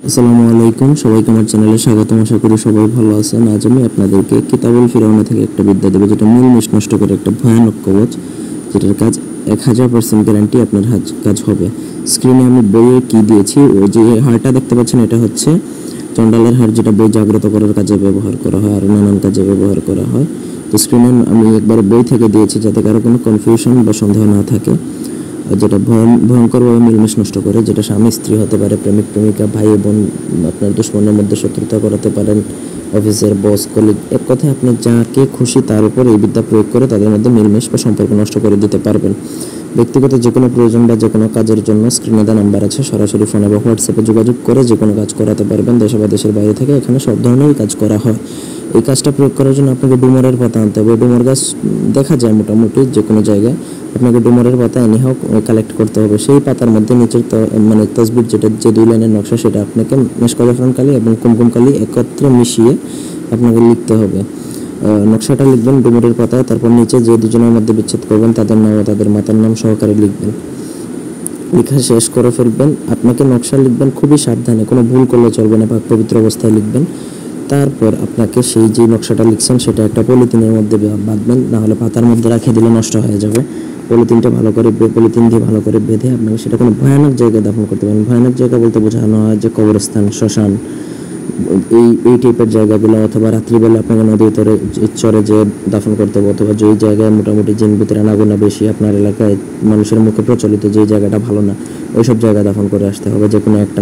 আসসালামু আলাইকুম, সবাইকে আমার চ্যানেলে স্বাগতম। আশা করি সবাই ভালো আছেন। আজ আমি আপনাদেরকে কিতাবুল ফিরাউনা থেকে একটা বিদ্যা দেবো, যেটা মিলমিশ নষ্ট করে একটা ভয়ানক কবচ, যেটার কাজ 1000% গ্যারান্টি আপনার কাজ হবে। স্ক্রিনে আমি বইয়ের কি দিয়েছি, ওই যে হারটা দেখতে পাচ্ছেন, এটা হচ্ছে চন্ডালের হার, যেটা বই জাগ্রত করার কাজে ব্যবহার করা হয় আর নানান কাজে ব্যবহার করা হয়। তো স্ক্রিনে আমি একবার বই থেকে দিয়েছি, যাতে কারো কোনো কনফিউশন বা সন্দেহ না থাকে। যেটা ভয়ঙ্করভাবে মিলমিশ নষ্ট করে, যেটা স্বামী স্ত্রী হতে পারে, প্রেমিক প্রেমিকা, ভাই বোন, আপনার দুশ্মনের মধ্যে শত্রুতা করাতে পারেন, অফিসের বস, কলিগ, এক কথায় আপনি যাকে খুশি তার উপর এই বিদ্যা প্রয়োগ করে তাদের মধ্যে মিলমিশ বা সম্পর্ক নষ্ট করে দিতে পারবেন। ব্যক্তিগত যে কোনো প্রয়োজন বা যে কোনো কাজের জন্য স্ক্রিনে দেওয়া নাম্বার আছে, সরাসরি ফোনে বা হোয়াটসঅ্যাপে যোগাযোগ করে যে কোনো কাজ করাতে পারবেন। দেশে বা দেশের বাইরে থেকে এখানে সব ধরনেরই কাজ করা হয়। এই কাজটা প্রয়োগ করার জন্য আপনাকে ডুমরের পাতা আনতে হবে। ডুমর গাছ দেখা যায় মোটামুটি যে কোনো জায়গায়। আপনাকে ডুমরের পাতা এনিহাও কালেক্ট করতে হবে। সেই পাতার মধ্যে নিচের মানে তসবির, যেটা যে 2 লাইনের নকশা, সেটা আপনাকে মেশক জাফরান কালি এবং কুমকুম কালি একত্রে মিশিয়ে আপনাকে লিখতে হবে। নকশাটা লিখবেন ডুমুরের পাতায়, তারপর নিচে যে দুজনের মধ্যে বিচ্ছেদ করবেন তাদের নাম ও তাদের মাতার নাম সহকারে লিখবেন। লেখা শেষ করে ফেলবেন। আপনাকে নকশা লিখবেন খুবই সাবধানে, কোনো ভুল করলে চলবে না, পাক পবিত্র অবস্থায় লিখবেন। তারপর আপনাকে সেই যে নকশাটা লিখছেন সেটা একটা পলিথিনের মধ্যে বাঁধবেন, না হলে পাতার মধ্যে রাখে দিলে নষ্ট হয়ে যাবে। পলিথিনটা ভালো করে পলিথিন দিয়ে ভালো করে বেঁধে আপনাকে সেটা কোনো ভয়ানক জায়গায় দাফন করতে পারেন। ভয়ানক জায়গা বলতে বোঝানো হয় যে কবরস্থান, শ্মশান, এই টাইপের জায়গাগুলো, অথবা রাত্রিবেলা আপনাকে নদীর চরে যে দাফন করতে হবে, অথবা যেই জায়গায় মোটামুটি জিন ভূতের আনাগোনা বেশি, আপনার এলাকায় মানুষের মুখে প্রচলিত যেই জায়গাটা ভালো না, ওইসব জায়গায় দাফন করে আসতে হবে। যে কোনো একটা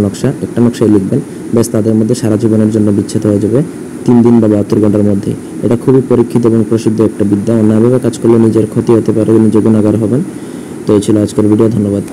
নকশায় লিখবেন, ব্যাস তাদের মধ্যে সারা জীবনের জন্য বিচ্ছেদ হয়ে যাবে 3 দিন বা 72 ঘন্টার মধ্যে। এটা খুবই পরীক্ষিত এবং প্রসিদ্ধ একটা বিদ্যা। অন্যভাবে কাজ করলে নিজের ক্ষতি হতে পারে, নিজে গুণাগার হবেন। তো এই ছিল আজকের ভিডিও। ধন্যবাদ।